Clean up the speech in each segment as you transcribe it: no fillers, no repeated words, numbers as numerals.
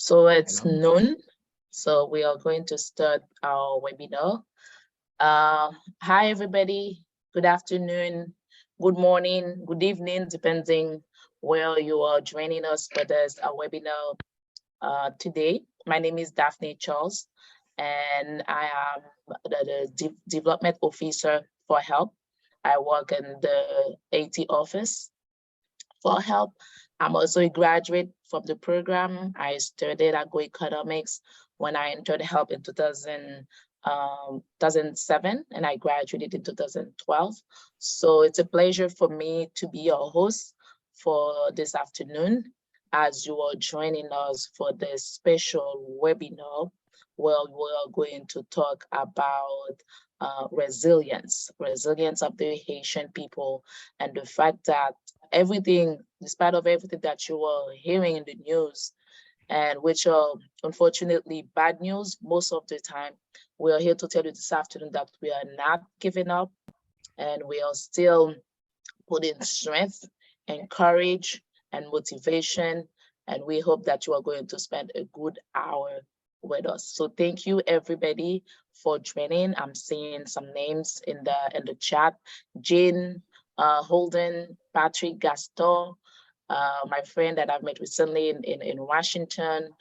So it's Hello. noon, so we are going to start our webinar. Hi, everybody. Good afternoon, good morning, good evening, depending where you are joining us for this webinar today. My name is Daphnee Charles, and I am the Development Officer for HELP. I work in the AT office for HELP. I'm also a graduate from the program. I studied agroeconomics when I entered HELP in 2007, and I graduated in 2012. So it's a pleasure for me to be your host for this afternoon as you are joining us for this special webinar where we are going to talk about resilience of the Haitian people, and the fact that everything, despite of everything that you are hearing in the news, and which are unfortunately bad news most of the time, we are here to tell you this afternoon that we are not giving up, and we are still putting strength and courage and motivation. And we hope that you are going to spend a good hour with us. So thank you everybody for joining. I'm seeing some names in the chat. Jean, Holden, Patrick, Gaston, my friend that I've met recently in Washington,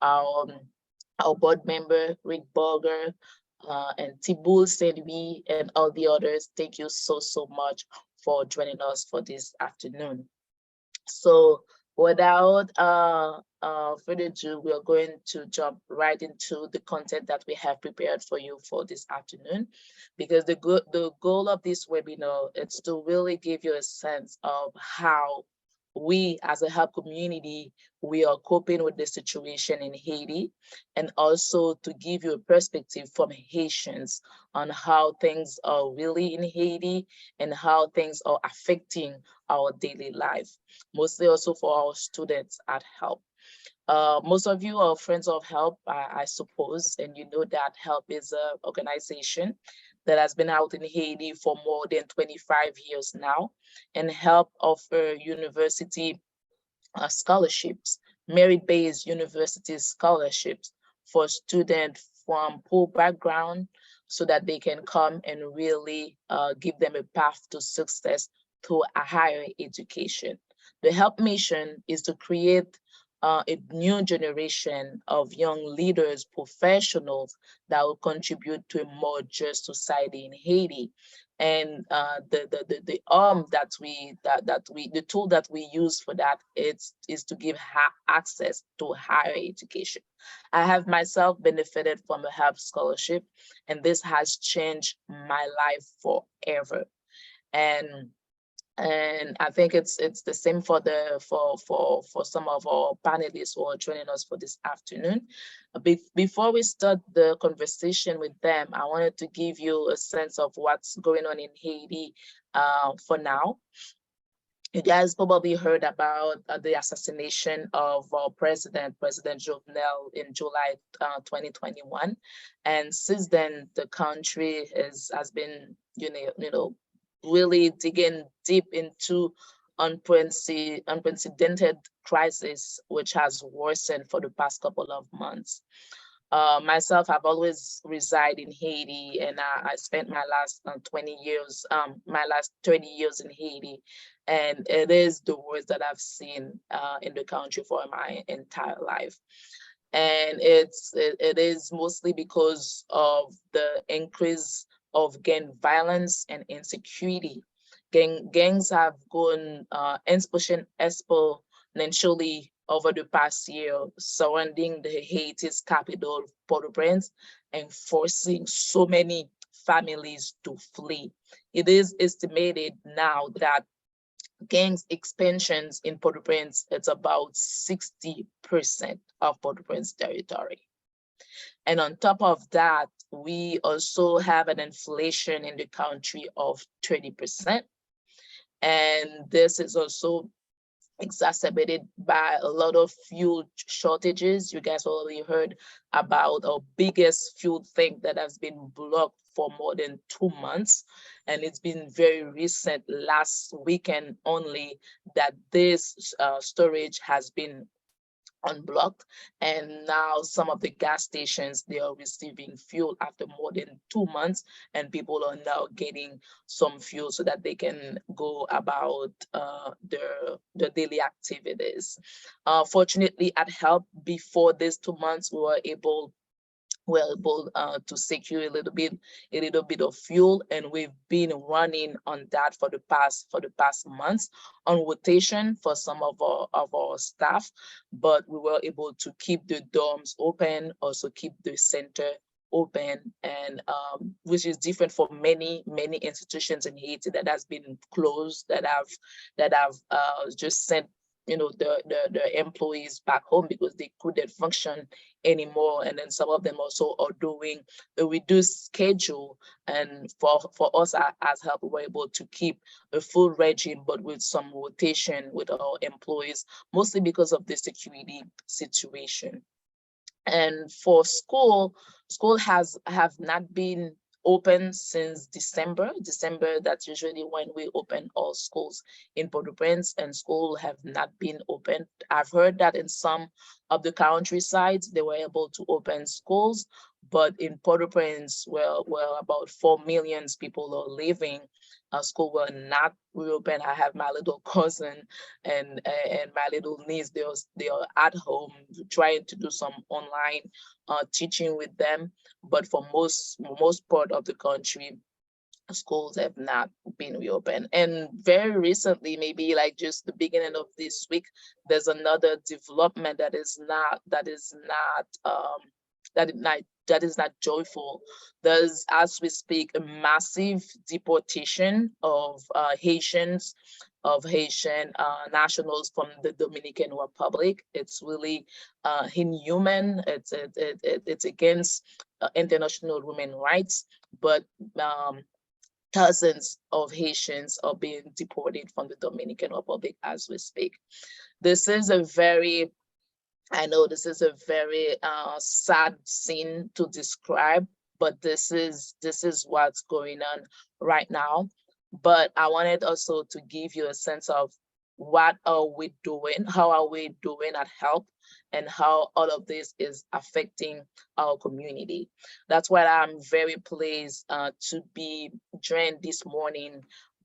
um, our board member, Rick Berger, and Thibault Saint-Louis, and all the others. Thank you so much for joining us for this afternoon. So without further ado, we are going to jump right into the content that we have prepared for you for this afternoon, because the goal of this webinar is to really give you a sense of how we as a HELP community, we are coping with the situation in Haiti, and also to give you a perspective from Haitians on how things are really in Haiti and how things are affecting our daily life, mostly also for our students at HELP. Most of you are friends of HELP, I suppose, and you know that HELP is an organization that has been out in Haiti for more than 25 years now, and HELP offer university scholarships, merit-based university scholarships for students from poor background, so that they can come and really give them a path to success through a higher education. The HELP mission is to create a new generation of young leaders, professionals that will contribute to a more just society in Haiti. And the arm the tool that we use for that is to give access to higher education. I have myself benefited from a HELP scholarship, and this has changed my life forever. And I think it's the same for some of our panelists who are joining us for this afternoon. Before we start the conversation with them, I wanted to give you a sense of what's going on in Haiti for now. You guys probably heard about the assassination of our President Jovenel, in July 2021, and since then the country has been really digging deep into unprecedented crisis, which has worsened for the past couple of months. Myself, I've always resided in Haiti, and I spent my last 20 years, my last 30 years in Haiti, and it is the worst that I've seen in the country for my entire life. And it is mostly because of the increase of gang violence and insecurity. Gangs have gone exponentially over the past year, surrounding the Haiti's capital, Port-au-Prince, and forcing so many families to flee. It is estimated now that gangs expansions in Port-au-Prince, it's about 60% of Port-au-Prince territory. And on top of that, we also have an inflation in the country of 30%. And this is also exacerbated by a lot of fuel shortages. You guys already heard about our biggest fuel tank that has been blocked for more than 2 months. And it's been very recent, last weekend only, that this storage has been unblocked, and now some of the gas stations, they are receiving fuel after more than 2 months, and people are now getting some fuel so that they can go about their daily activities. Fortunately, at help, before these 2 months, we were able to secure a little bit of fuel, and we've been running on that for the past months on rotation for some of our staff. But we were able to keep the dorms open, also keep the center open, and which is different for many institutions in Haiti that has been closed, that have just sent the employees back home because they couldn't function anymore. And then some of them also are doing a reduced schedule, and for us as help, we were able to keep a full regime but with some rotation with our employees, mostly because of the security situation. And for school have not been open since December. That's usually when we open all schools in Port-au-Prince, and school have not been open. I've heard that in some of the countrysides they were able to open schools, but in Port-au-Prince, where about 4 million people are living, school will not reopen. I have my little cousin and my little niece. They are at home trying to do some online teaching with them. But for most part of the country, schools have not been reopened. And very recently, maybe like just the beginning of this week, there's another development that is not that is not joyful. There's, as we speak, a massive deportation of Haitian nationals from the Dominican Republic. It's really inhuman. It's against international human rights. But thousands of Haitians are being deported from the Dominican Republic as we speak. This is a very I know this is a very sad scene to describe, but this is what's going on right now. But I wanted also to give you a sense of what are we doing, how are we doing at help, and how all of this is affecting our community. That's why I'm very pleased to be joined this morning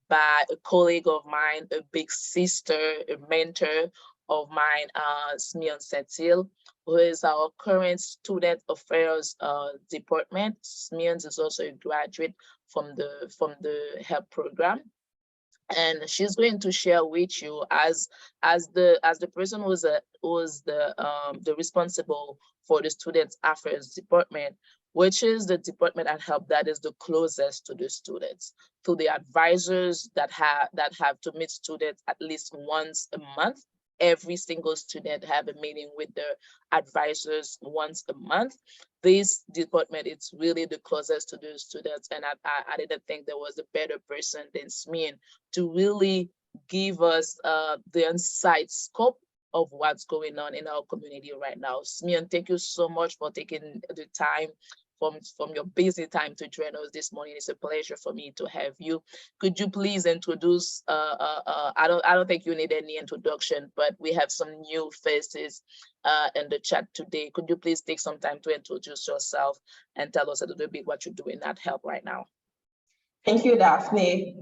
by a colleague of mine, a big sister, a mentor of mine, Smion Setil, who is our current student affairs department. Smion is also a graduate from the HELP program, and she's going to share with you as the person who was the responsible for the student affairs department, which is the department at help that is the closest to the students, to the advisors that have to meet students at least once a month. Every single student have a meeting with their advisors once a month. This department, it's really the closest to the students, and I didn't think there was a better person than Smian to really give us the inside scope of what's going on in our community right now. Smian, thank you so much for taking the time from your busy time to join us this morning. It's a pleasure for me to have you. Could you please introduce, I don't think you need any introduction, but we have some new faces in the chat today. Could you please take some time to introduce yourself and tell us a little bit what you're doing at HELP right now? Thank you, Daphnee.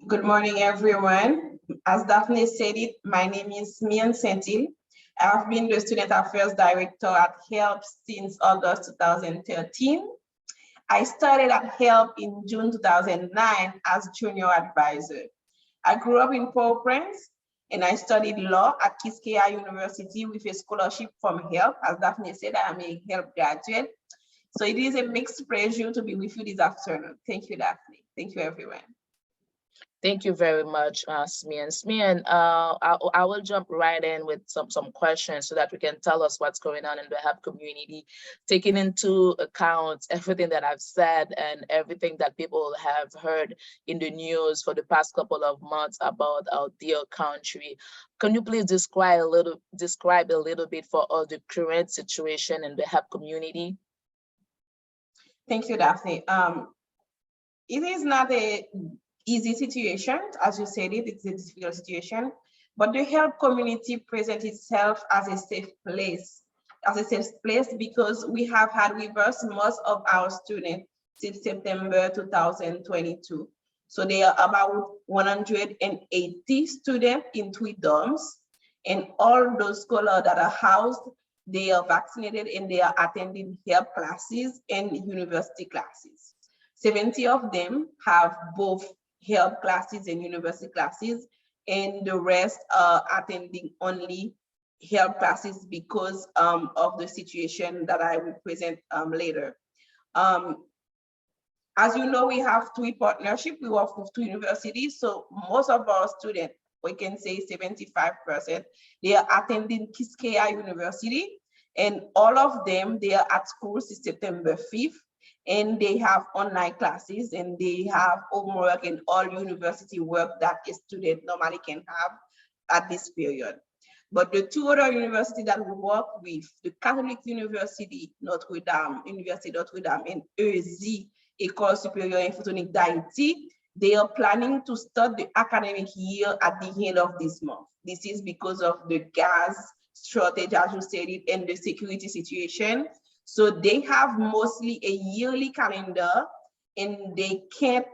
Good morning, everyone. As Daphnee said it, my name is Mian Sentil. I've been the Student Affairs Director at HELP since August 2013. I started at HELP in June 2009 as Junior Advisor. I grew up in Port-au-Prince and I studied law at Quisqueya University with a scholarship from HELP. As Daphnee said, I am a HELP graduate. So it is a mixed pleasure to be with you this afternoon. Thank you, Daphnee. Thank you, everyone. Thank you very much, Smian. Smian, I will jump right in with some questions so that we can tell us what's going on in the HELP community, taking into account everything that I've said and everything that people have heard in the news for the past couple of months about our dear country. Can you please describe a little bit for us the current situation in the HELP community? Thank you, Daphnee. It is not a easy situation, as you said it's a difficult situation. But the help community presents itself as a safe place, because we have had with us most of our students since September 2022. So there are about 180 students in 3 dorms, and all those scholars that are housed, they are vaccinated and they are attending help classes and university classes. 70 of them have both help classes and university classes, and the rest are attending only help classes because of the situation that I will present later. As you know, we have 3 partnerships. We work with 2 universities, so most of our students, we can say 75%, they are attending Quisqueya University, and all of them, they are at school since September 5th, and they have online classes, and they have homework and all university work that a student normally can have at this period. But the 2 other universities that we work with, the Catholic University Notre Dame, University Notre Dame, and EZ, École Supérieure en Photonique d'Haïti, they are planning to start the academic year at the end of this month. This is because of the gas shortage, as you said it, and the security situation. So they have mostly a yearly calendar, and they can't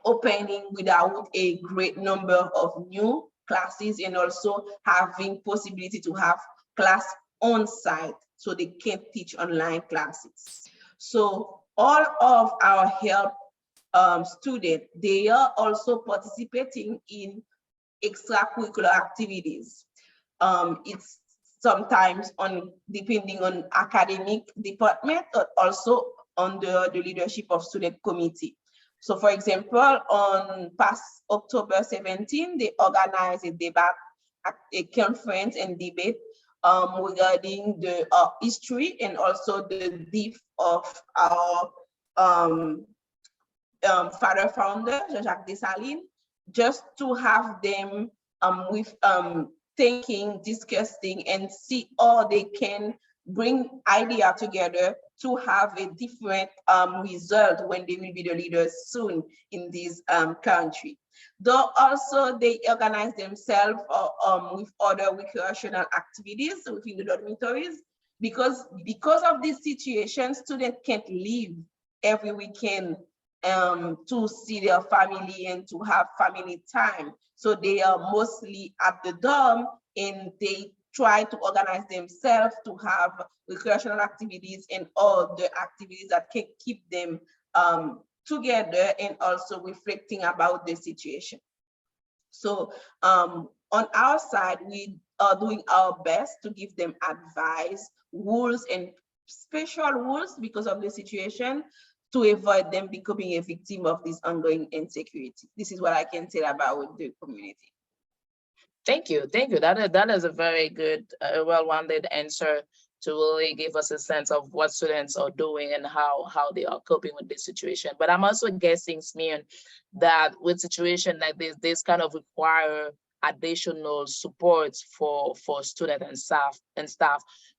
opening without a great number of new classes, and also having possibility to have class on site, so they can't teach online classes. So all of our help students, they are also participating in extracurricular activities. It's sometimes depending on academic department, but also under the leadership of student committee. So for example, on past October 17, they organized a debate, a conference and debate regarding the history and also the death of our father founder, Jean Basile, just to have them with thinking, discussing, and see how they can bring idea together to have a different result when they will be the leaders soon in this country. Though also they organize themselves with other recreational activities within the dormitories, because of this situation, students can't leave every weekend to see their family and to have family time. So they are mostly at the dorm, and they try to organize themselves to have recreational activities and all the activities that can keep them together and also reflecting about the situation. So on our side, we are doing our best to give them advice, rules, and special rules because of the situation, to avoid them becoming a victim of this ongoing insecurity. This is what I can tell about the community. Thank you. That is a very good, well-rounded answer to really give us a sense of what students are doing and how they are coping with this situation. But I'm also guessing, Smeon, that with situation like this kind of require additional support for student and staff.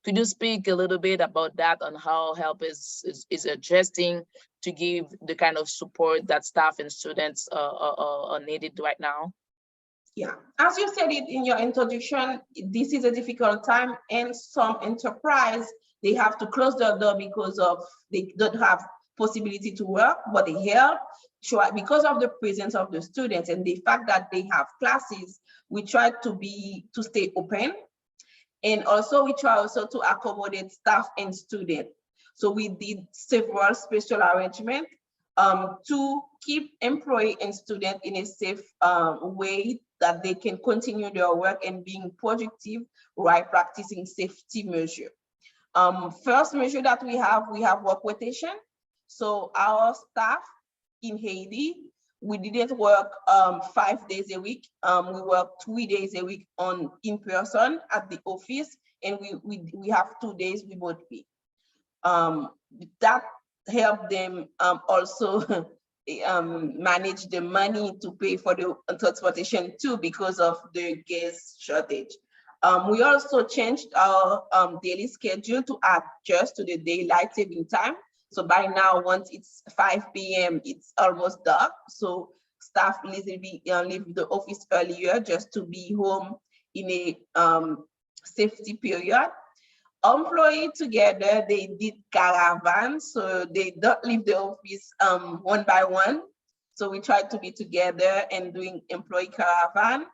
Could you speak a little bit about that, on how help is adjusting to give the kind of support that staff and students are needed right now? Yeah, as you said it in your introduction, this is a difficult time, and some enterprise, they have to close their door because of they don't have possibility to work, but they help. Sure, because of the presence of the students and the fact that they have classes, we try to stay open, and also we try also to accommodate staff and students. So we did several special arrangements to keep employee and student in a safe way, that they can continue their work and being productive while practicing safety measure. First measure that we have work rotation. So our staff in Haiti, we didn't work 5 days a week. We work 3 days a week in person at the office, and we have 2 days remotely. That helped them also manage the money to pay for the transportation too, because of the gas shortage. We also changed our daily schedule to adjust to the daylight saving time. So by now, once it's 5 p.m., it's almost dark. So staff leave the office earlier just to be home in a safety period. Employee together, they did caravan, so they don't leave the office one by one. So we tried to be together and doing employee caravan.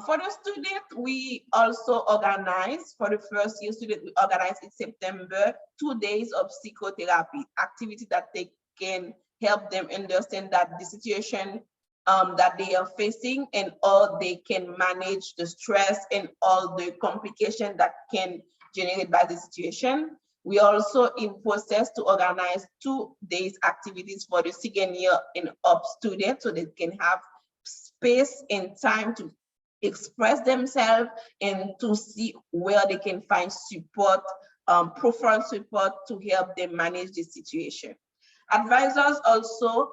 For the student, we also organized, for the first year student, we organized in September, 2 days of psychotherapy, activity that they can help them understand that the situation that they are facing and how they can manage the stress and all the complications that can generate by the situation. We also in process to organize 2 days activities for the second year and up students so they can have space and time to express themselves and to see where they can find support, profound support to help them manage the situation. Advisors also,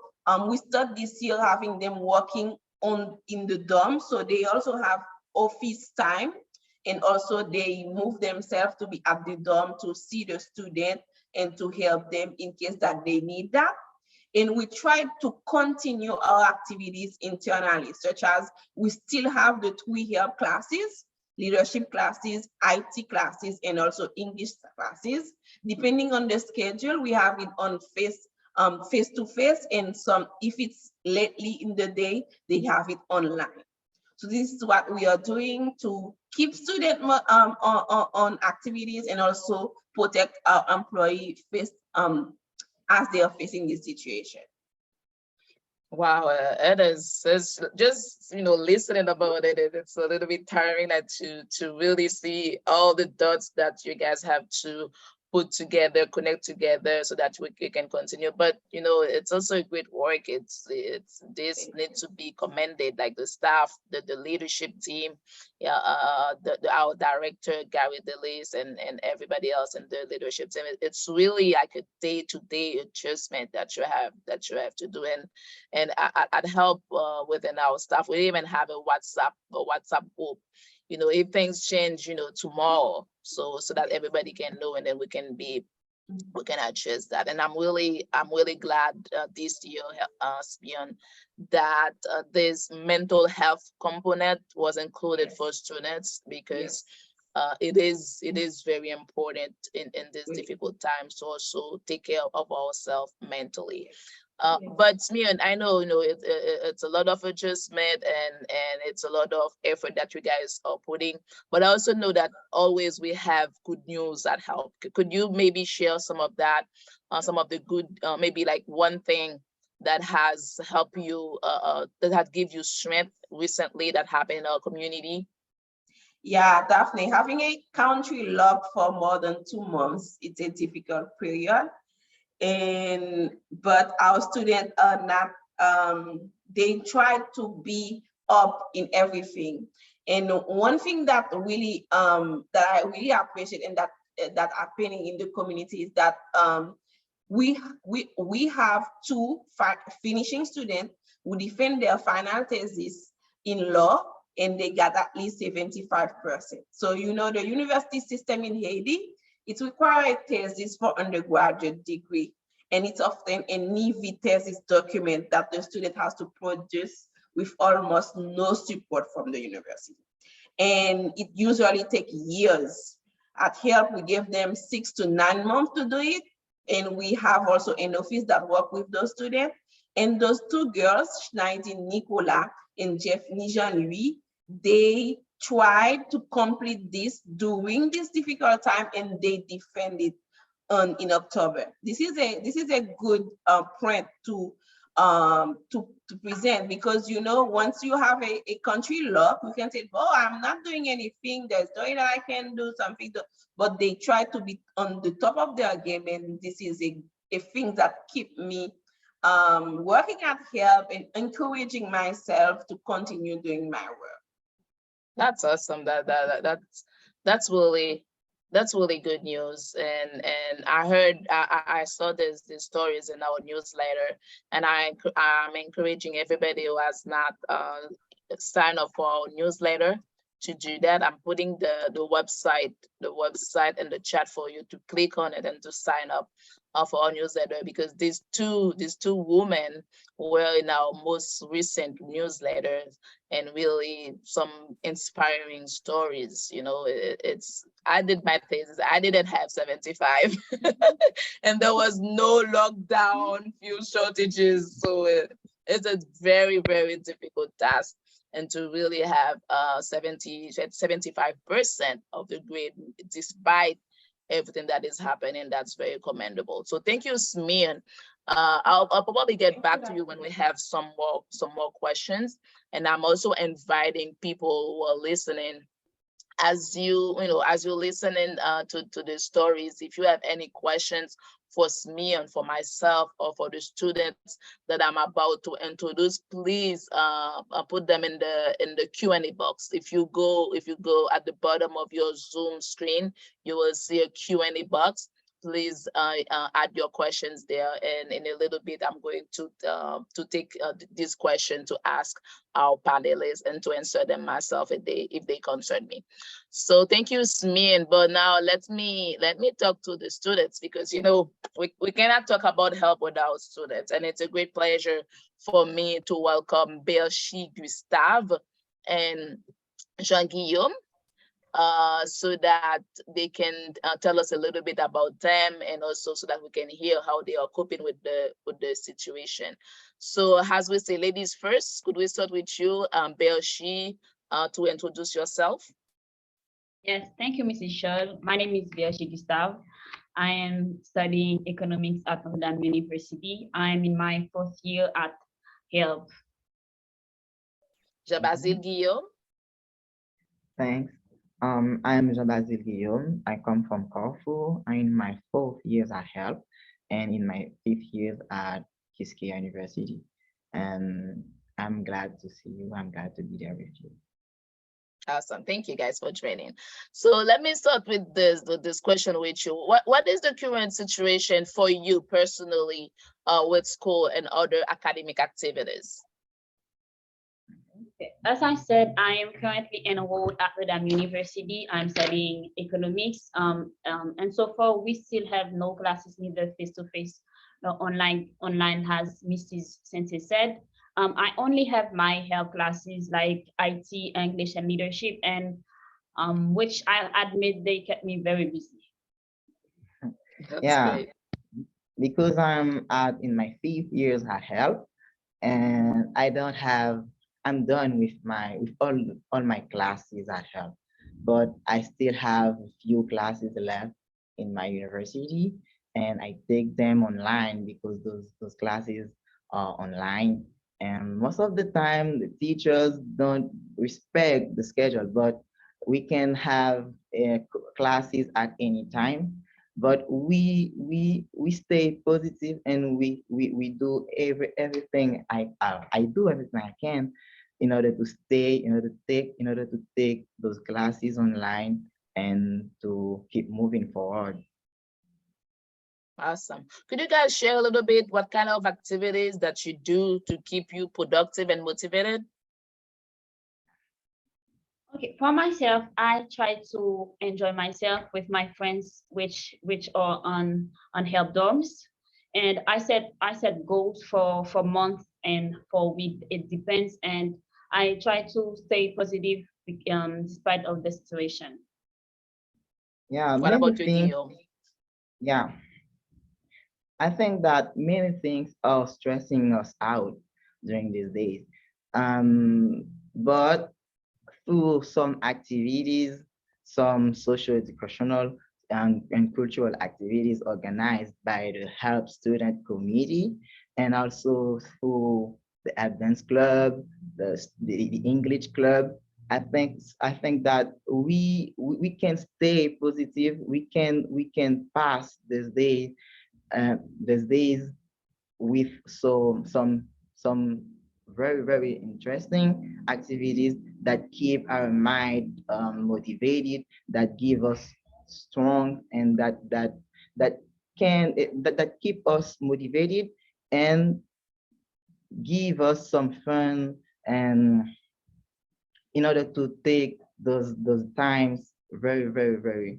we start this year having them working in the dorm, so they also have office time, and also they move themselves to be at the dorm to see the student and to help them in case that they need that. And we try to continue our activities internally, such as we still have the 3-year classes, leadership classes, IT classes, and also English classes. Depending on the schedule, we have it on face-to-face, and some, if it's lately in the day, they have it online. So this is what we are doing to keep students on activities and also protect our employee face as they are facing this situation. Wow, it is. It's just listening about it. It's a little bit tiring that to really see all the dots that you guys have to put together, connect together, so that we can continue. But it's also a great work. It's this needs to be commended, like the staff, the leadership team, yeah, our director Gary DeLise and everybody else in the leadership team. It's really like a day-to-day adjustment that you have to do, and I'd help within our staff. We even have a WhatsApp group. If things change, tomorrow, so that everybody can know, and then we can adjust that. And I'm really glad this year, Spion, that this mental health component was included for students, because it is very important in this difficult times to also take care of ourselves mentally. But Smion, I know it's a lot of adjustment and it's a lot of effort that you guys are putting, but I also know that always we have good news that help. Could you maybe share some of that, some of the good, maybe like one thing that has helped you, that had give you strength recently that happened in our community? Yeah, Daphne, having a country locked for more than 2 months, it's a difficult period. But our students are not, they try to be up in everything. And one thing that really that I really appreciate and that happening in the community is that we have 2 finishing students who defend their final thesis in law, and they got at least 75%. So the university system in Haiti, it requires a thesis for undergraduate degree, and it's often a NIV thesis document that the student has to produce with almost no support from the university. And it usually takes years. At HELP, we give them 6 to 9 months to do it, and we have also an office that work with those students. And those 2 girls, Schneider Nicola and Daphnee Charles, they tried to complete this during this difficult time, and they defend it in October. This is a good point to present, because once you have a country lock, you can say, oh, I'm not doing anything, there's nothing that I can do, something but they try to be on the top of their game, and this is a thing that keep me working at HELP and encouraging myself to continue doing my work. That's awesome. That's really good news. And I heard, I saw these stories in our newsletter, and I'm encouraging everybody who has not signed up for our newsletter to do that. I'm putting the website in the chat for you to click on it and to sign up for our newsletter, because these two women were in our most recent newsletters, and really some inspiring stories. You know, it's I did my thesis. I didn't have 75, and there was no lockdown, fuel shortages, so it's a very, very difficult task. And to really have 75% of the grade despite everything that is happening, that's very commendable. So thank you, Smean. I'll probably get back to you when we have some more questions. And I'm also inviting people who are listening, as you're listening to the stories, if you have any questions for me and for myself or for the students that I'm about to introduce, please put them in the Q&A box. If you go at the bottom of your Zoom screen, you will see a Q&A box. Please add your questions there, and in a little bit I'm going to take this question to ask our panelists and to answer them myself if they concern me. So thank you, Smean. But now let me talk to the students, because we cannot talk about help without students, and it's a great pleasure for me to welcome Berchie Gustave and Jean Guillaume, so that they can tell us a little bit about them, and also so that we can hear how they are coping with the situation. So as we say, ladies first, could we start with you, Berchie, to introduce yourself? Yes, thank you, Mrs. Charles. My name is Berchie Gustave. I am studying economics at Notre Dame University. I'm in my 4th year at HELP. Jean Basile Guilamme. Thanks. I am Jean Basile Guilamme. I come from Corfu. I'm in my 4th year at HELP and in my 5th year at Kiskeya University. And I'm glad to see you. I'm glad to be there with you. Awesome. Thank you guys for joining. So let me start with this question with you. What is the current situation for you personally with school and other academic activities? As I said, I am currently enrolled at Notre Dame University. I'm studying economics. And so far, we still have no classes, neither face-to-face nor online, as Mrs. Sensei said. I only have my health classes like IT, English, and leadership, and which I admit they kept me very busy. That's great. Because I'm in my 5th year at HELP, and I'm done with all my classes at HELP, but I still have a few classes left in my university, and I take them online because those classes are online. And most of the time, the teachers don't respect the schedule, but we can have classes at any time. But we stay positive, and we do everything. I do everything I can in order to take those classes online and to keep moving forward. Awesome. Could you guys share a little bit what kind of activities that you do to keep you productive and motivated? Okay, for myself, I try to enjoy myself with my friends, which are on help dorms, and I set goals for month and for week. It depends, and I try to stay positive despite of the situation. Yeah. What about you, Guillaume? Yeah. I think that many things are stressing us out during these days. But through some activities, some social educational and cultural activities organized by the Help Student Committee, and also through the Advanced Club, the English Club, I think that we can stay positive. We can pass these days with some very, very interesting activities that keep our mind motivated, that give us strong, and that keep us motivated and give us some fun, and in order to take those times very, very, very,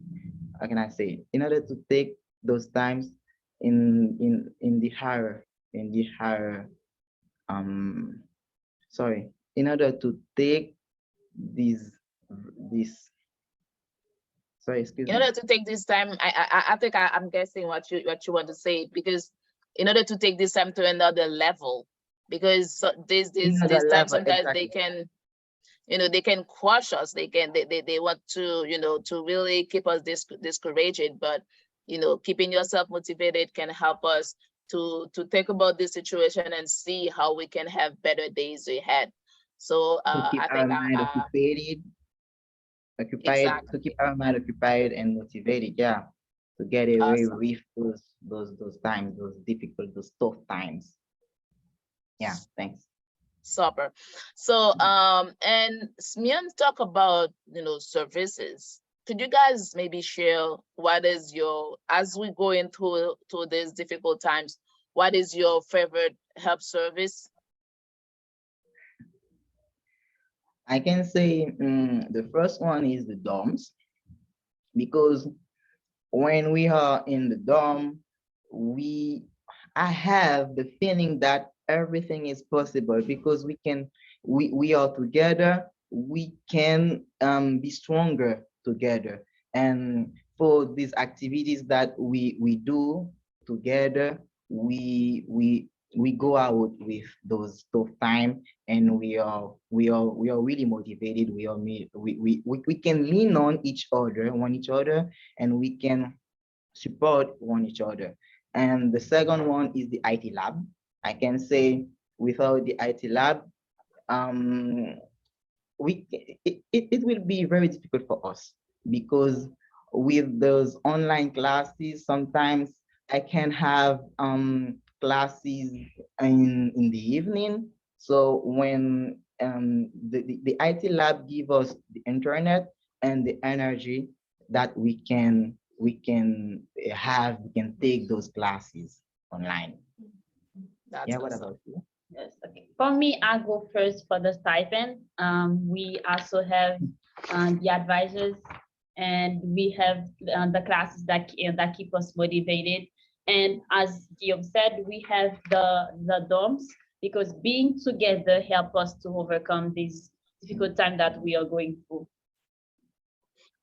how can I say, in order to take those times in the higher um sorry, in order to take these this sorry, excuse In me. order to take this time, I think I'm guessing what you want to say, because in order to take this time to another level, because this this Another this time level, sometimes they exactly. can, they can quash us. They want to, to really keep us discouraged. But keeping yourself motivated can help us to think about this situation and see how we can have better days ahead. So To keep I our think mind I occupied, to keep exactly. our mind occupied and motivated, yeah, to get away Awesome. with those times, those difficult, those tough times. Yeah, thanks. Super. So and Smian talk about services. Could you guys maybe share what is your, as we go into to these difficult times, what is your favorite help service? I can say the first one is the dorms, because when we are in the dorm, we I have the feeling that everything is possible because we are together, we can be stronger together. And for these activities that we do together, we go out with those tough time, and we are really motivated. We can lean on each other, and we can support one each other. And the second one is the IT lab. I can say without the IT lab, um, it will be very difficult for us, because with those online classes, sometimes I can have classes in the evening. So when the IT lab give us the internet and the energy that we can take those classes online. That's Yeah, what awesome. about you? Yes, okay. For me, I go first for the stipend. We also have the advisors, and we have the classes that keep us motivated. And as Guillaume said, we have the dorms, because being together help us to overcome this difficult time that we are going through.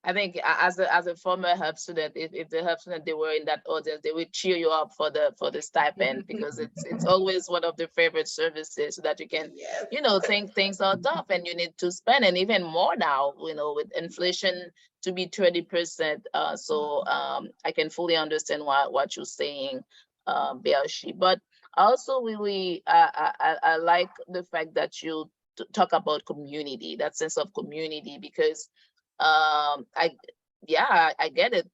I think as a former help student, if the help student they were in that audience, they would cheer you up for the stipend, because it's always one of the favorite services, so that you can, Yes. think things are tough and you need to spend, and even more now, with inflation to be 30%. So I can fully understand what you're saying, Berchie. But I also really I like the fact that you talk about community, that sense of community, because I yeah, I get it,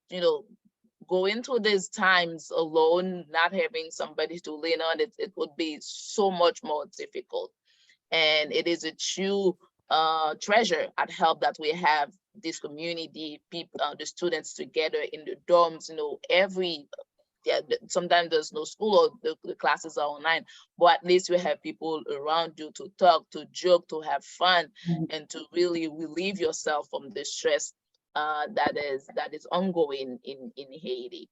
going through these times alone, not having somebody to lean on, it would be so much more difficult. And it is a true treasure at help that we have this community, people, the students together in the dorms, every, yeah, sometimes there's no school, or the classes are online, but at least you have people around you to talk, to joke, to have fun, and to really relieve yourself from the stress that is ongoing in Haiti.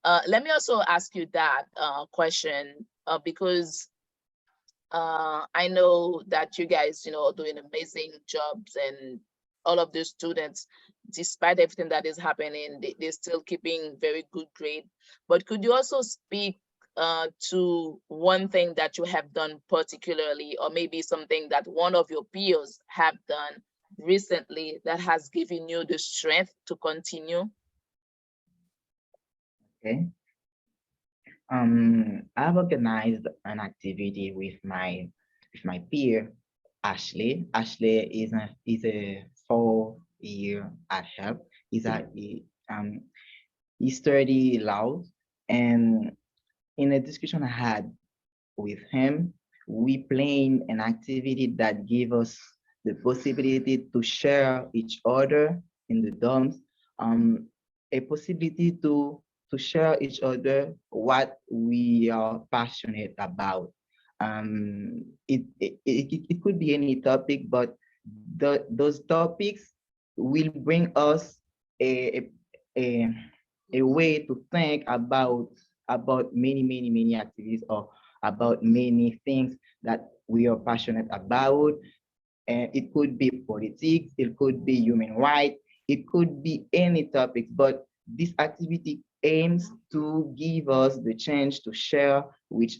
Let me also ask you that question, because I know that you guys, are doing amazing jobs, and all of the students, despite everything that is happening, they're still keeping very good grade. But could you also speak to one thing that you have done particularly, or maybe something that one of your peers have done recently that has given you the strength to continue? Okay. I've organized an activity with my peer, Ashley. Ashley is a 4 year at help. He study law, and in a discussion I had with him, we planned an activity that gave us the possibility to share each other in the dorms, um, a possibility to share each other what we are passionate about. It could be any topic, but those topics will bring us a, a, a way to think about many activities, or about many things that we are passionate about. And it could be politics, it could be human rights, it could be any topic, but this activity aims to give us the chance to share with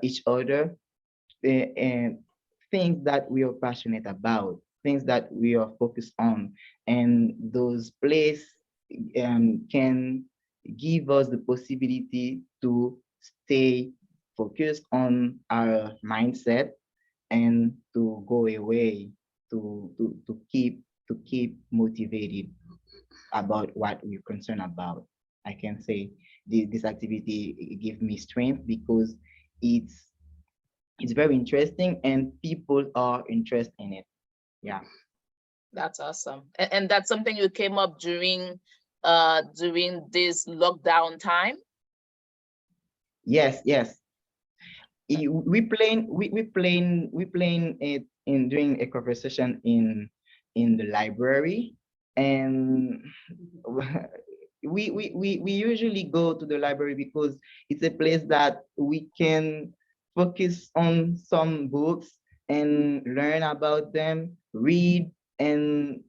each other, and things that we are passionate about, things that we are focused on, and those places can give us the possibility to stay focused on our mindset, and to go away, to keep motivated about what we're concerned about. I can say this activity give me strength because it's it's very interesting and people are interested in it. Yeah. That's awesome. And that's something you came up during this lockdown time? Yes, yes. We playing it in during a conversation in the library, and we usually go to the library because it's a place that we can focus on some books and learn about them, read, and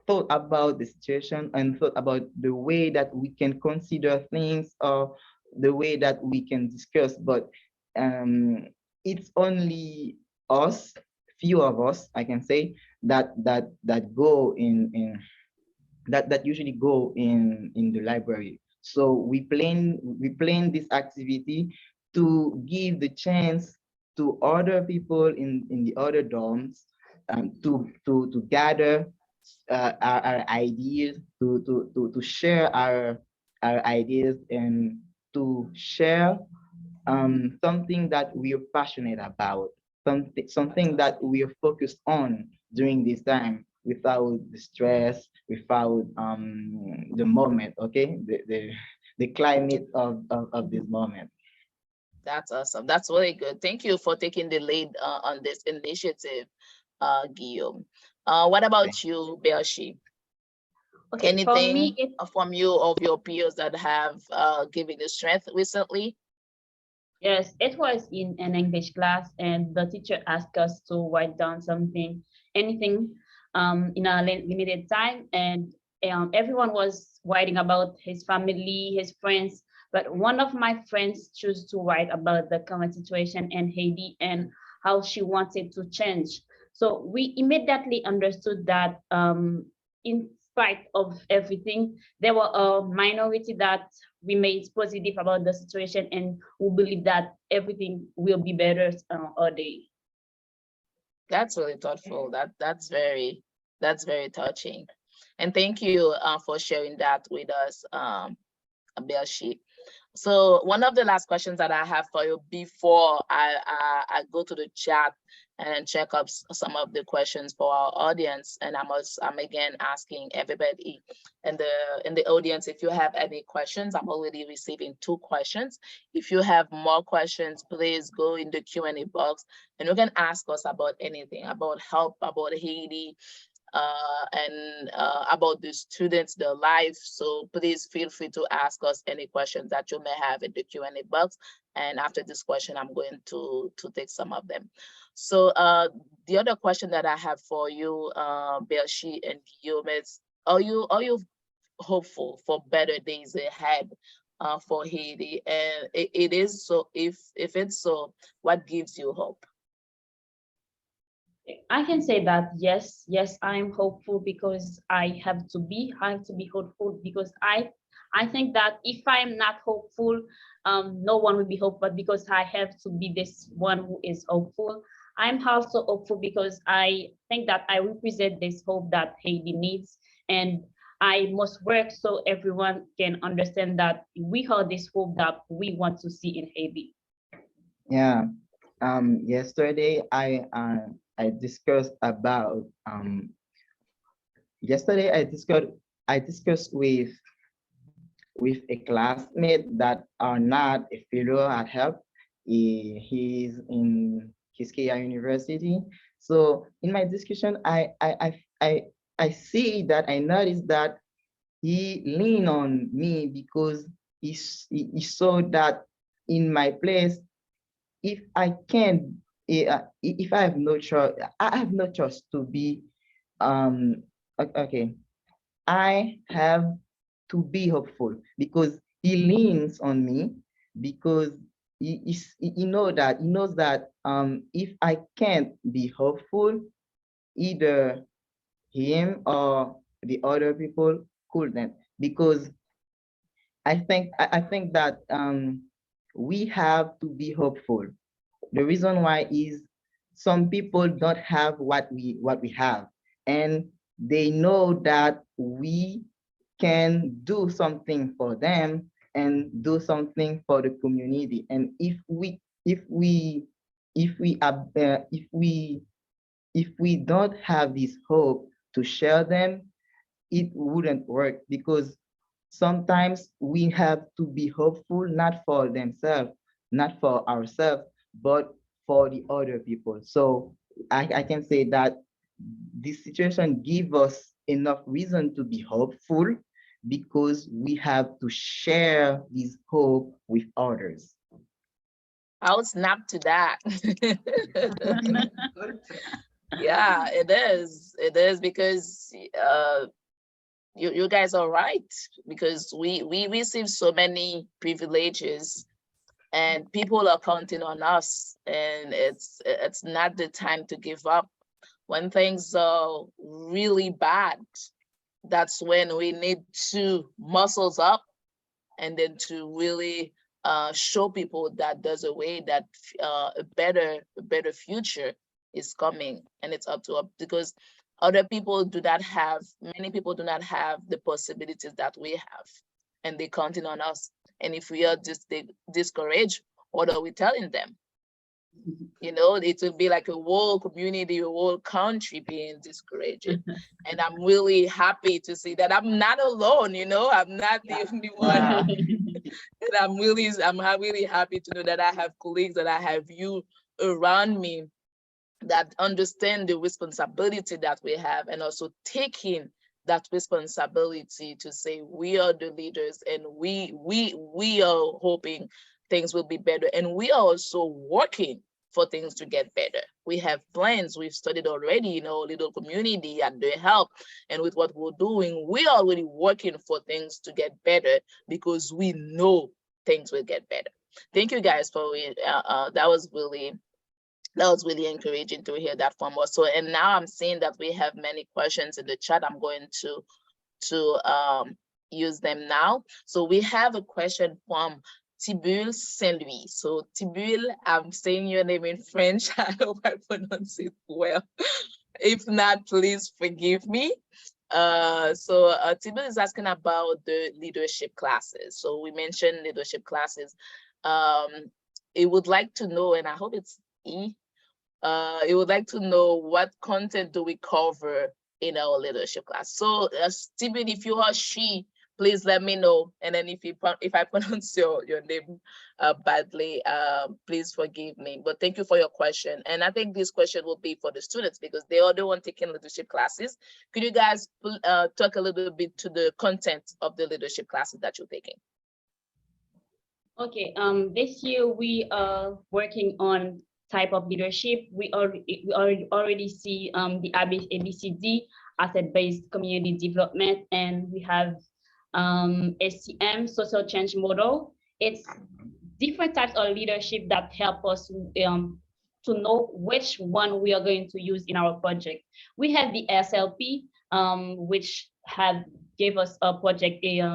thought about the situation, and thought about the way that we can consider things, or the way that we can discuss. But um, it's only us, few of us, I can say, that go in that usually go in the library. So we plan this activity to give the chance to other people in the other dorms, to gather our ideas, to share our ideas, and to share something that we are passionate about, something that we are focused on during this time, without the stress, without the moment, okay, the climate of this moment. That's awesome. That's really good. Thank you for taking the lead on this initiative, Guillaume. What about you, Berchie? Okay, for me, Anything from you, of your peers, that have given you strength recently? yes, it was in an English class, and the teacher asked us to write down something, anything, in a limited time, and everyone was writing about his family, his friends. But one of my friends chose to write about the current situation in Haiti and how she wanted to change. So we immediately understood that, in spite of everything, there were a minority that remains positive about the situation and who believe that everything will be better all day. That's really thoughtful. That's very touching. And thank you for sharing that with us, Berchie. So one of the last questions that I have for you before I go to the chat and check up some of the questions for our audience, and I'm again asking everybody in the audience, if you have any questions. I'm already receiving 2 questions. If you have more questions, please go in the Q&A box, and you can ask us about anything, about help, about Haiti, and about the students, their life. So please feel free to ask us any questions that you may have in the Q&A box. And after this question, I'm going to take some of them. So the other question that I have for you, Berchie and Guillaume, is, are you hopeful for better days ahead for Haiti? And it is so. If it's so, what gives you hope? I can say that yes, yes, I'm hopeful because I have to be hopeful because I think that if I'm not hopeful, no one will be hopeful because I have to be this one who is hopeful. I'm also hopeful because I think that I represent this hope that Haiti needs, and I must work so everyone can understand that we have this hope that we want to see in Haiti. Yeah. Yesterday I discussed about yesterday I discussed with a classmate that are not a fellow at help. He's in Kiskeya University. So in my discussion, I I noticed that he leaned on me because he saw that in my place, if I can, if I have no choice, I have no choice to be, okay, I have to be hopeful because he leans on me because he knows that if I can't be hopeful, either him or the other people couldn't, because I think that we have to be hopeful. The reason why is some people don't have what we have, and they know that we can do something for them and do something for the community. And if we don't have this hope to share them, it wouldn't work, because sometimes we have to be hopeful, not for themselves, not for ourselves, but for the other people. So I can say that this situation give us enough reason to be hopeful, because we have to share this hope with others. I'll snap to that. Yeah, it is. It is because you guys are right, because we receive so many privileges and people are counting on us, and it's not the time to give up. When things are really bad, that's when we need to muscles up, and then to really show people that there's a way that a better future is coming, and it's up to us, because other people do not have, many people do not have the possibilities that we have, and they're counting on us. And if we are just discouraged, what are we telling them? You know, it will be like a whole community, a whole country being discouraged. And I'm really happy to see that I'm not alone, you know, I'm not the only one. Wow. And I'm really happy to know that I have colleagues, that I have you around me that understand the responsibility that we have, and also taking that responsibility to say we are the leaders, and we are hoping things will be better, and we are also working for things to get better. We have plans, we've studied already in our little community and the help, and with what we're doing, we are already working for things to get better, because we know things will get better. Thank you guys for it. That was really encouraging to hear that from us. So, and now I'm seeing that we have many questions in the chat. I'm going to use them now. So we have a question from Tibule Saint Louis. So Tibule, I'm saying your name in French. I hope I pronounce it well. If not, please forgive me. Tibule is asking about the leadership classes. So we mentioned leadership classes. It would like to know, and I hope it's E. It would like to know what content do we cover in our leadership class. So Stephen, if you are she, please let me know. And then if I pronounce your name badly, please forgive me. But thank you for your question. And I think this question will be for the students, because they are the one taking leadership classes. Could you guys talk a little bit to the content of the leadership classes that you're taking? Okay, this year we are working on type of leadership. We already see the ABCD, asset-based community development, and we have SCM, social change model. It's different types of leadership that help us to know which one we are going to use in our project. We have the SLP, which gave us a project a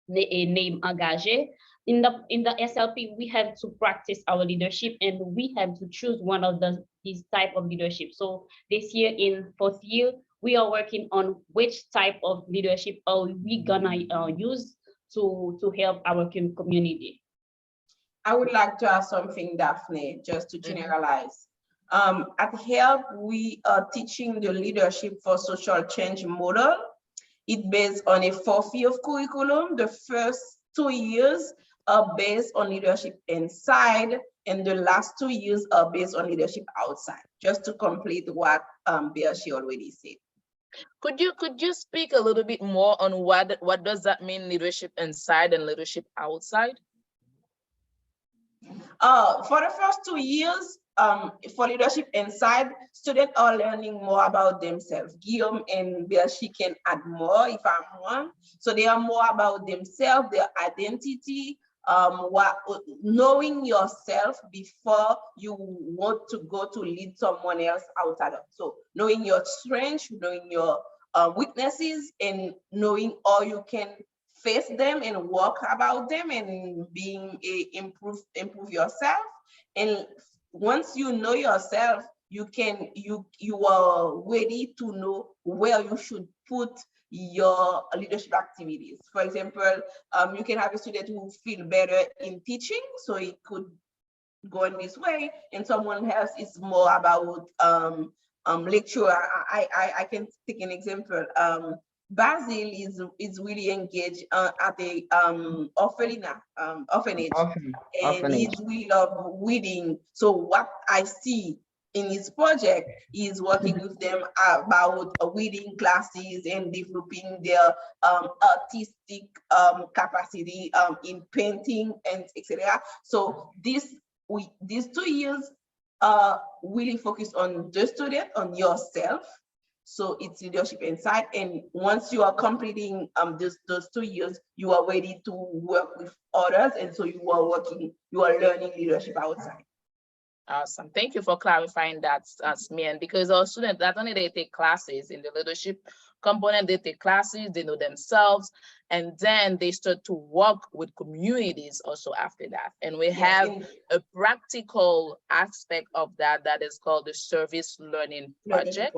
name Engagé. In the SLP, we have to practice our leadership, and we have to choose one of these type of leadership. So this year, in 4th year, we are working on which type of leadership are we gonna use to help our community. I would like to add something, Daphnee, just to generalize. At HELP, we are teaching the leadership for social change model. It's based on a 4th year of curriculum. The first 2 years are based on leadership inside, and the last 2 years are based on leadership outside, just to complete what Berchie already said. Could you speak a little bit more on what does that mean, leadership inside and leadership outside? For the first 2 years, for leadership inside, students are learning more about themselves. Guillaume and Berchie can add more if I'm wrong. So they are more about themselves, their identity, knowing yourself before you want to go to lead someone else outside of. So knowing your strengths, knowing your weaknesses, and knowing how you can face them and work about them and being improve yourself. And once you know yourself, you are ready to know where you should put your leadership activities. For example, you can have a student who feel better in teaching, so it could go in this way, and someone else is more about lecture. I can take an example. Basil is really engaged at the orphanage, and Orphanage. he's really love reading. So what I see in his project is working with them about reading classes and developing their artistic capacity in painting and etc. So these 2 years really focus on the student, on yourself. So it's leadership inside. And once you are completing those 2 years, you are ready to work with others. And so you are learning leadership outside. Awesome. Thank you for clarifying that, Smian, because our students, not only they take classes in the leadership component, they take classes, they know themselves, and then they start to work with communities also after that. And we have a practical aspect of that is called the service learning project.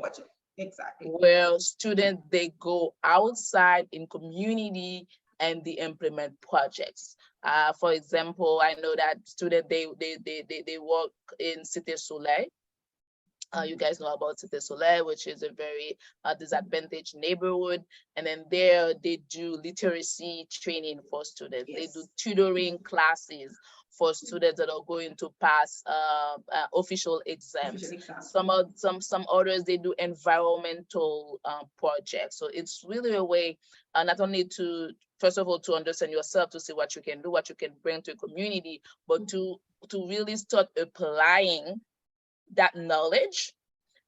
Exactly. Where students, they go outside in community and they implement projects. For example, I know that students, they work in Cité Soleil. You guys know about Cité Soleil, which is a very disadvantaged neighborhood. And then there they do literacy training for students. Yes. They do tutoring classes for students that are going to pass official exams. Some others, they do environmental projects. So it's really a way not only to, first of all, to understand yourself, to see what you can do, what you can bring to a community, but to really start applying that knowledge.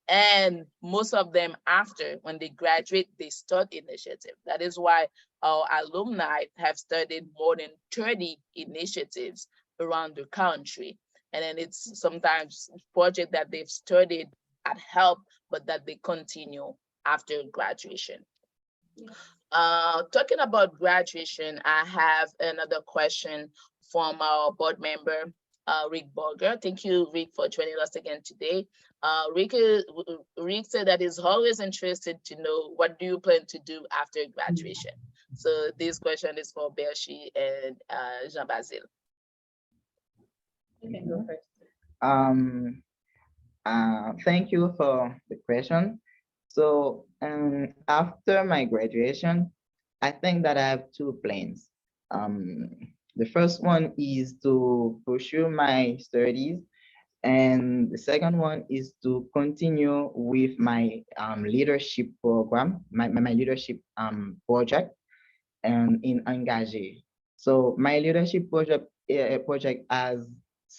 And most of them, after, when they graduate, they start initiative. That is why our alumni have started more than 30 initiatives around the country. And then it's sometimes project that they've started at help, but that they continue after graduation. Talking about graduation, I have another question from our board member, Rick Borger. Thank you, Rick, for joining us again today. Rick said that he's always interested to know, what do you plan to do after graduation? So this question is for Berchie and Jean Basile. You can go first. Thank you for the question. So after my graduation, I think that I have two plans. The first one is to pursue my studies, and the second one is to continue with my leadership program, my leadership project, and in Engagé. So my leadership project as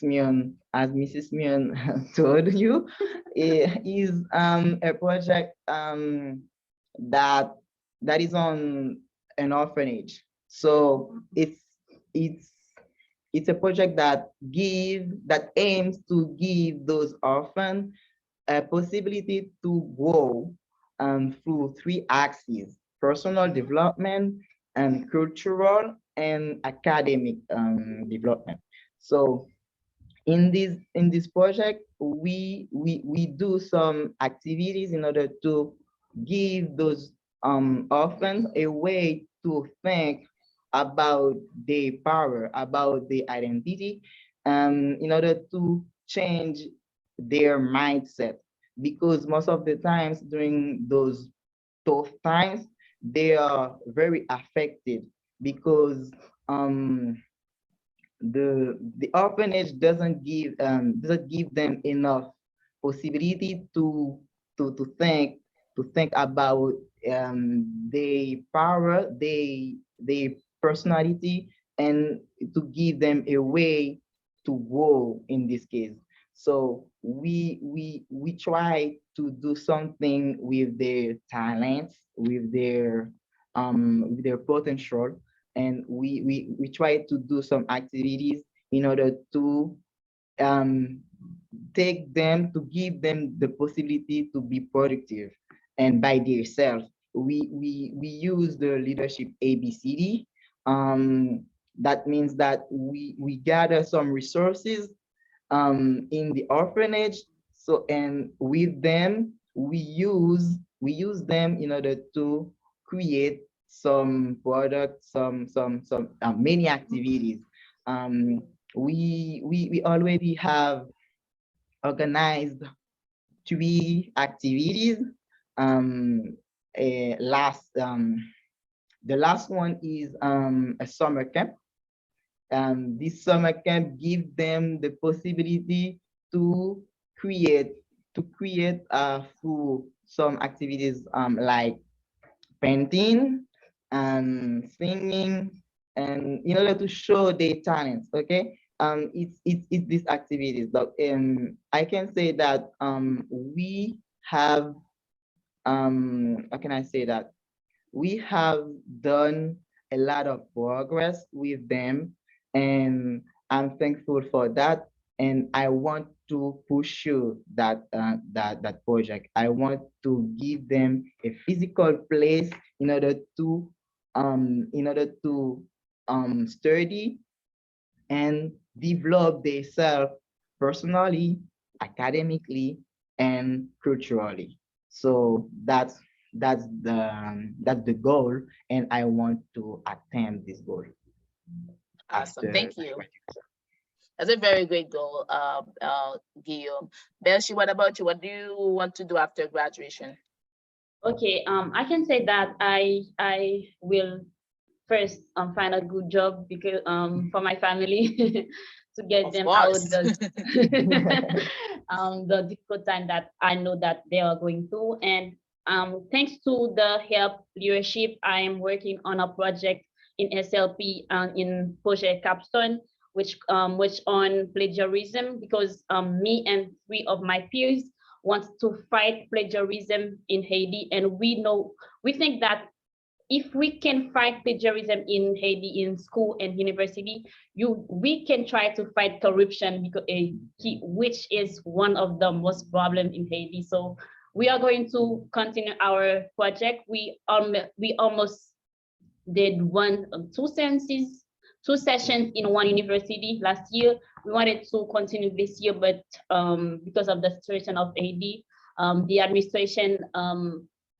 Mrs. Smion told you, is a project that is on an orphanage. So it's a project that aims to give those orphans a possibility to grow through three axes: personal development and cultural and academic development. So in this project, we do some activities in order to give those orphans a way to think about their power, about their identity, in order to change their mindset. Because most of the times during those tough times, they are very affected because the orphanage doesn't give them enough possibility to think to think about their power, their personality, and to give them a way to grow in this case. So we try to do something with their talents, with their potential, and we try to do some activities in order to um, take them, to give them the possibility to be productive and by themselves. We use the leadership ABCD. That means that we gather some resources in the orphanage. So, and with them, we use them in order to create some products, some many activities. Um, we already have organized 3 activities. Um, last The last one is a summer camp. This summer camp give them the possibility to create through some activities like painting and singing, and in order to show their talents. Okay, it's these activities. But I can say that we have how can I say that we have done a lot of progress with them, and I'm thankful for that. And I want to pursue that project. I want to give them a physical place in order to study and develop themselves personally, academically, and culturally. So that's the goal, and I want to attain this goal. Awesome. After Thank you. That's a very great goal, Guillaume. Berchie, what about you? What do you want to do after graduation? Okay, I can say that I will first find a good job because for my family to get Of them out course. the difficult time that I know that they are going through. And thanks to the help leadership, I am working on a project in SLP in Project Capstone, which on plagiarism, because me and 3 of my peers want to fight plagiarism in Haiti, and we think that if we can fight plagiarism in Haiti in school and university, we can try to fight corruption, because which is one of the most problem in Haiti. So we are going to continue our project. We almost did two sessions in one university last year. We wanted to continue this year, but because of the situation of Haiti, the administration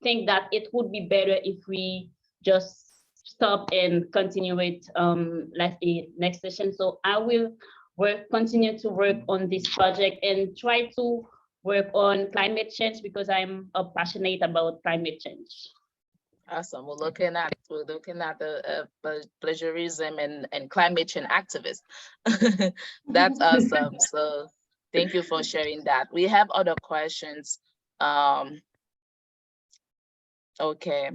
think that it would be better if we just stop and continue it next session. So I will continue to work on this project and try to work on climate change, because I'm passionate about climate change. Awesome. We're looking at the plagiarism and climate change activists. That's awesome. So thank you for sharing that. We have other questions. Okay.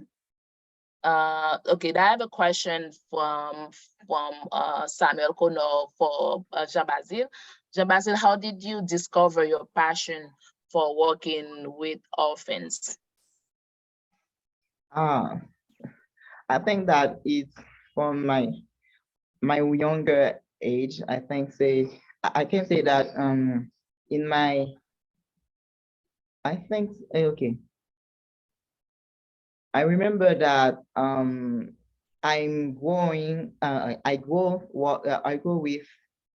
Okay, I have a question from Samuel Kono for Jean Basile. Jean Basile, how did you discover your passion for working with orphans? I think that it's from my younger age. I can say that in my I think okay. I remember that I'm going I go with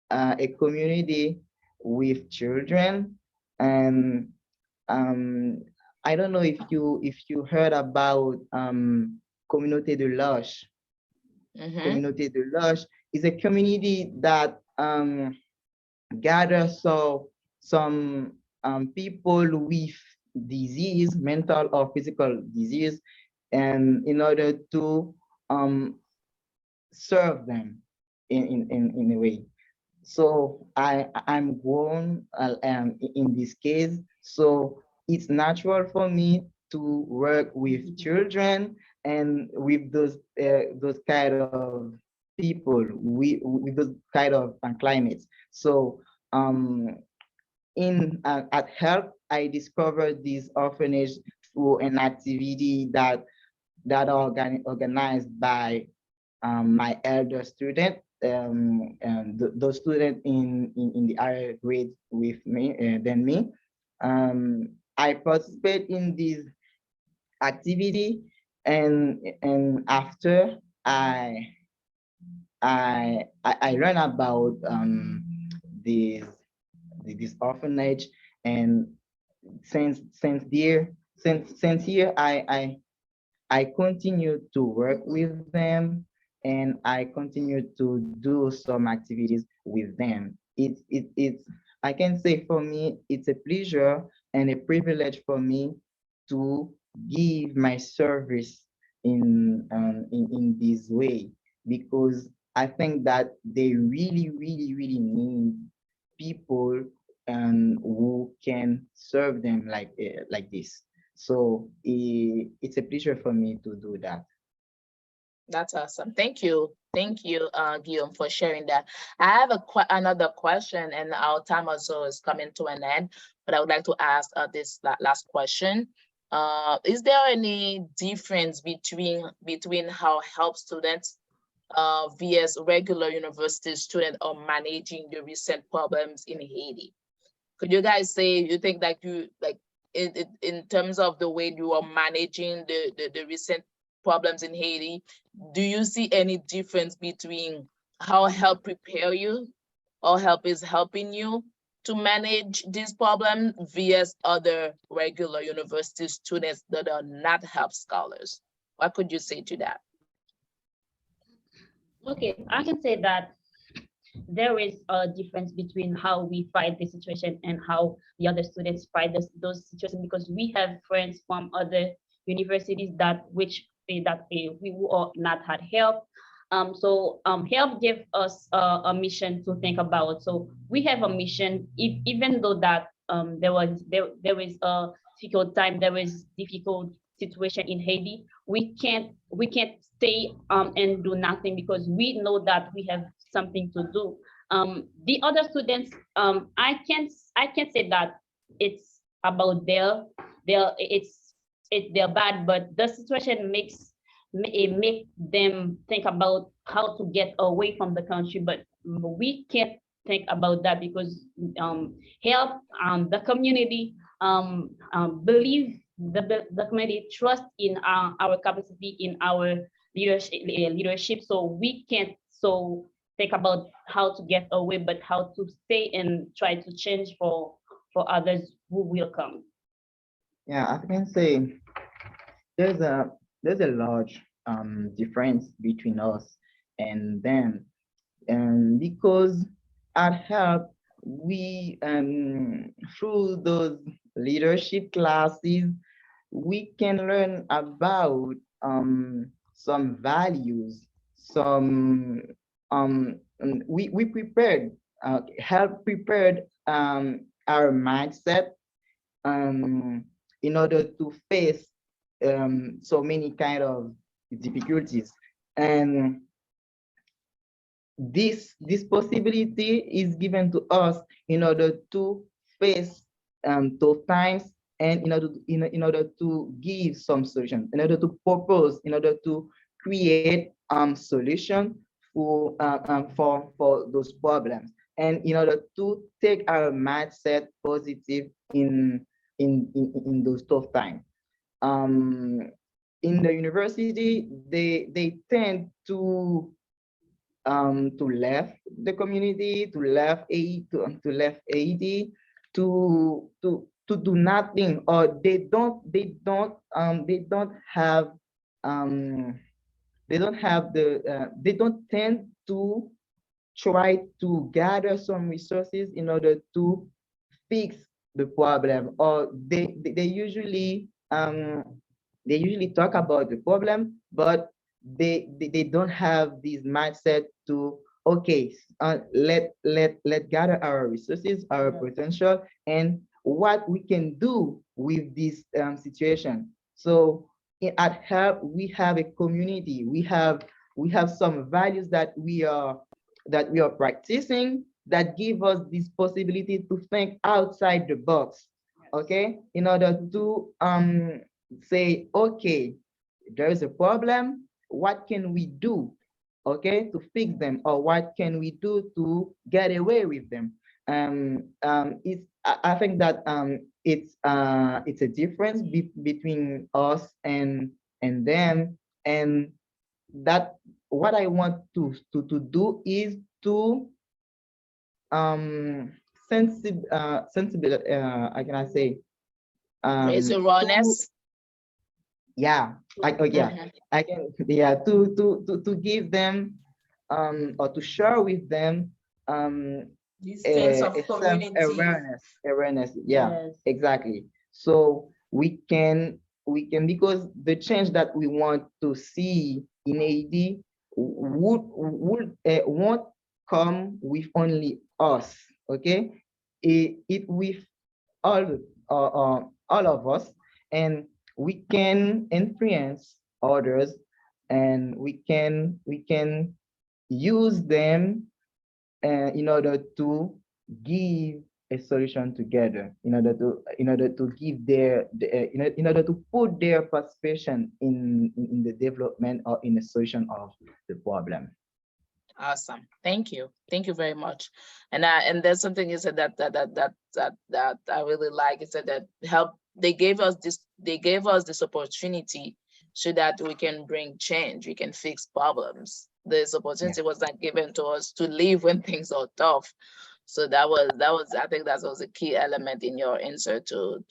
a community with children, and I don't know if you heard about Communauté de l'Arche. Communauté de l'Arche is a community that gathers some people with disease, mental or physical disease, and in order to serve them in a way. So I'm grown in this case, so it's natural for me to work with children and with those kind of people, with those kind of climates. So at Help, I discovered this orphanage through an activity that organized by my elder student, those students in the higher grade with me than me. I participate in this activity, and after I learn about this this orphanage, and since here I continue to work with them, and I continue to do some activities with them. It's I can say for me it's a pleasure and a privilege for me to give my service in this way, because I think that they really need people who can serve them like this. So it's a pleasure for me to do that. That's awesome. Thank you, Guillaume, for sharing that. I have another question, and our time also is coming to an end. But I would like to ask this last question. Is there any difference between how help students vs regular university students are managing the recent problems in Haiti? Could you guys say you think that you like in terms of the way you are managing the recent problems in Haiti, do you see any difference between how help prepare you or help is helping you to manage this problem vs other regular university students that are not help scholars? What could you say to that? Okay, I can say that there is a difference between how we fight the situation and how the other students fight those situations, because we have friends from other universities we who are not had help. Help gave us a mission to think about. So we have a mission, even though that there is a difficult time, there is difficult situation in Haiti. We can't stay and do nothing, because we know that we have something to do. The other students, I can't say that it's about they're bad, but the situation make them think about how to get away from the country. But we can't think about that, because help the community believe the community trust in our capacity, in our leadership. So we can't think about how to get away, but how to stay and try to change for others who will come. Yeah, I can say there's a there's a large difference between us and them, and because at Help we through those leadership classes we can learn about some values, some we prepared Help prepared our mindset um, in order to face so many kind of difficulties, and this possibility is given to us in order to face those times, and in order to give some solution, in order to propose, in order to create solution for those problems, and in order to take our mindset positive in those tough times. Um, in the university, they tend to left the community, to left A to left AD, to do nothing, or um they don't tend to try to gather some resources in order to fix the problem, or they usually talk about the problem, but they don't have this mindset to, okay, let gather our resources, our potential, and what we can do with this situation. So at HELP, we have a community. We have some values that we are practicing that give us this possibility to think outside the box. Okay, in order to say, okay, there is a problem. What can we do? Okay, to fix them, or what can we do to get away with them? I think that it's a difference between us and them, and that what I want to do is to sensible, how can I say, Raise to, awareness. yeah, yeah, Mhm. I can, yeah, to give them or to share with them This sense of a self community. awareness, yeah, Yes. exactly. So we can, because the change that we want to see in AD won't come with only us. Okay, it with all all of us, and we can influence others, and we can use them in order to give a solution together, in order to give in order to put their participation in the development or in the solution of the problem. Awesome. Thank you very much. And there's something you said that I really like. It said that help. They gave us this opportunity so that we can bring change. We can fix problems. This Yeah. opportunity was not given to us to leave when things are tough. So I think that was a key element in your answer to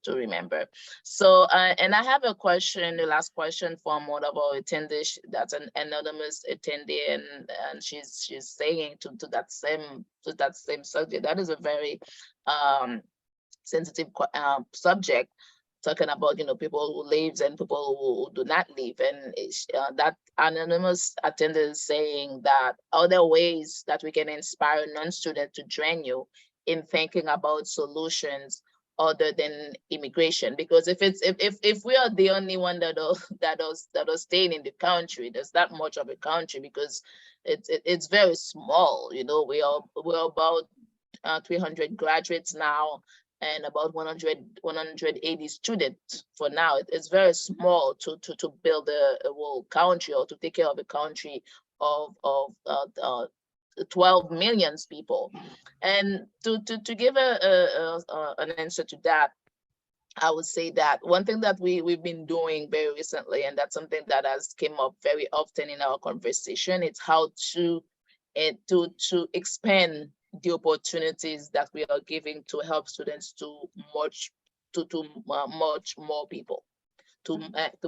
remember. So and I have a question, the last question from one of our attendees. That's an anonymous attendee, and she's saying to that same subject. That is a very sensitive subject, talking about people who lives and people who do not live. And that anonymous attendee is saying that other ways that we can inspire non-students to join you in thinking about solutions other than immigration. Because if we are the only one that are staying in the country, there's not much of a country, because it's very small. We're about 300 graduates now, and about 180 students for now. It's very small to build a whole country, or to take care of a country of 12 million people. And to give an answer to that, I would say that one thing that we've been doing very recently, and that's something that has came up very often in our conversation, it's how to expand the opportunities that we are giving to help students to much more people, to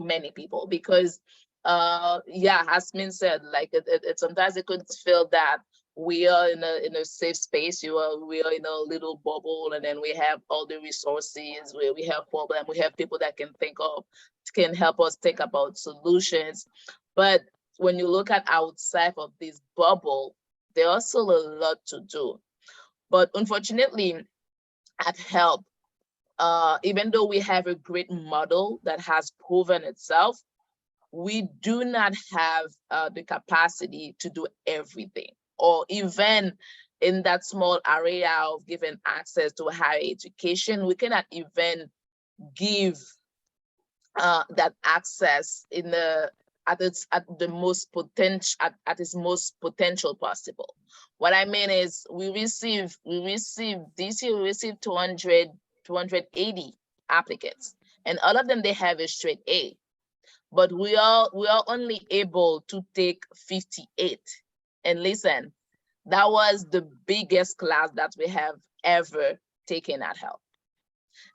many people. Because yeah, as Min said, like it sometimes it could feel that we are in a safe space. We are in a little bubble, and then we have all the resources where we have problem, we have people that can help us think about solutions. But when you look at outside of this bubble, there's also a lot to do. But unfortunately, at HELP, even though we have a great model that has proven itself, we do not have the capacity to do everything, or even in that small area of giving access to higher education, we cannot even give that access at its most potential possible. What I mean is, we received this year, we received 280 applicants, and all of them, they have a straight A, but we are only able to take 58. And listen, that was the biggest class that we have ever taken at HELP.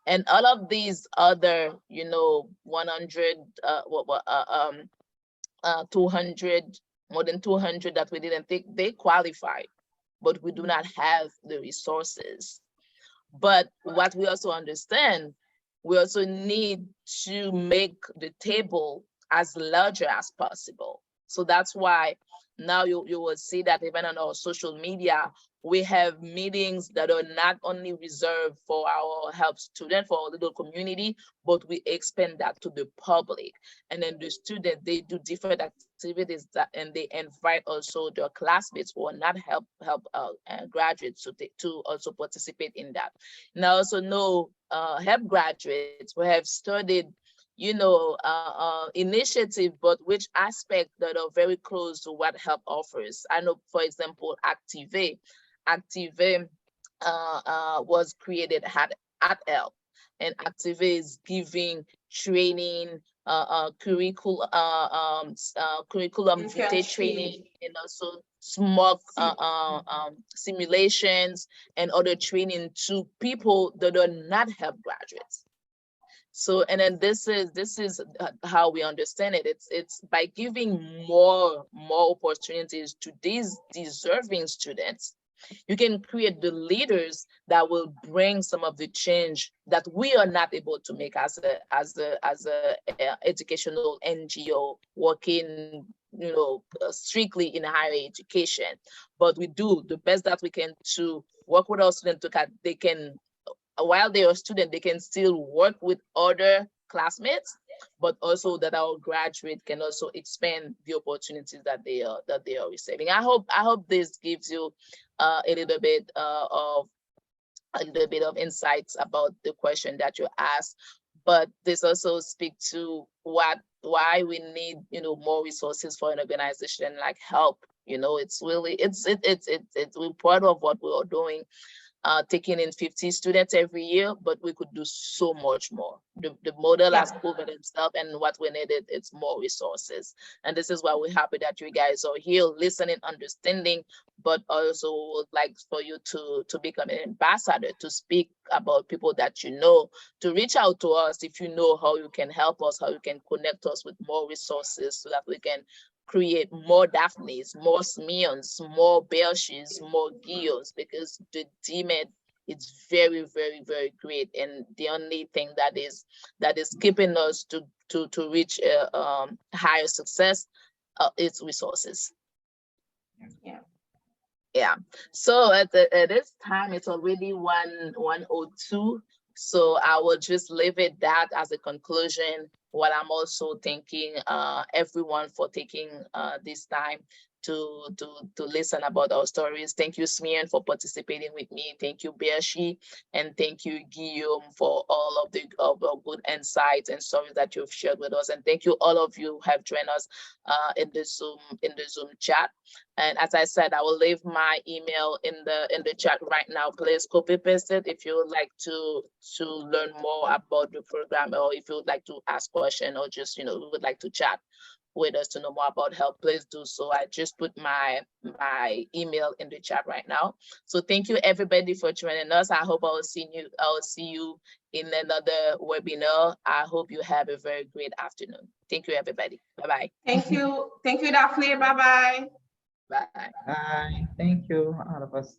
And all of these other 100 200, more than 200 that we didn't take, they qualified, but we do not have the resources. But what we also understand, we also need to make the table as larger as possible. So that's why now you will see that even on our social media, we have meetings that are not only reserved for our help student, for our little community, but we expand that to the public. And then the student, they do different activities and they invite also their classmates who are not help graduates to also participate in that. Now also know help graduates who have studied initiative, but which aspect that are very close to what help offers. I know, for example, Active was created at help, and Active is giving training, curriculum vitae training, and also smoke simulations and other training to people that are not help graduates. So, and then this is how we understand it. It's by giving more opportunities to these deserving students, you can create the leaders that will bring some of the change that we are not able to make as a educational NGO working, strictly in higher education. But we do the best that we can to work with our students so that they can, while they are students, they can still work with other classmates, but also that our graduate can also expand the opportunities that they are receiving. I hope this gives you a little bit of insights about the question that you asked, but this also speaks to why we need more resources for an organization like HELP. It's really we're part of what we are doing. Taking in 50 students every year, but we could do so much more. The model has proven itself, and what we needed is more resources. And this is why we're happy that you guys are here listening, understanding, but also would like for you to become an ambassador, to speak about people that you know, to reach out to us if you know how you can help us, how you can connect us with more resources so that we can create more Daphnes, more Smions, more Berchies, more Guillaumes, because the demand is very, very, very great. And the only thing that is keeping us to reach higher success is resources. Yeah. So at this time, it's already 1:02. So I will just leave it that as a conclusion. What I'm also thanking everyone for taking this time to listen about our stories. Thank you, Smian, for participating with me. Thank you, Berchie, and thank you, Guillaume, for all of the good insights and stories that you've shared with us. And thank you, all of you who have joined us in the Zoom chat. And as I said, I will leave my email in the chat right now. Please copy paste it if you would like to learn more about the program, or if you would like to ask questions, or just we would like to chat with us to know more about help. Please do so. I just put my email in the chat right now. So thank you everybody for joining us. I hope I will see you in another webinar. I hope you have a very great afternoon. Thank you everybody. Bye-bye. Thank you, Daphnee. Bye-bye. Bye. Bye. Thank you, all of us.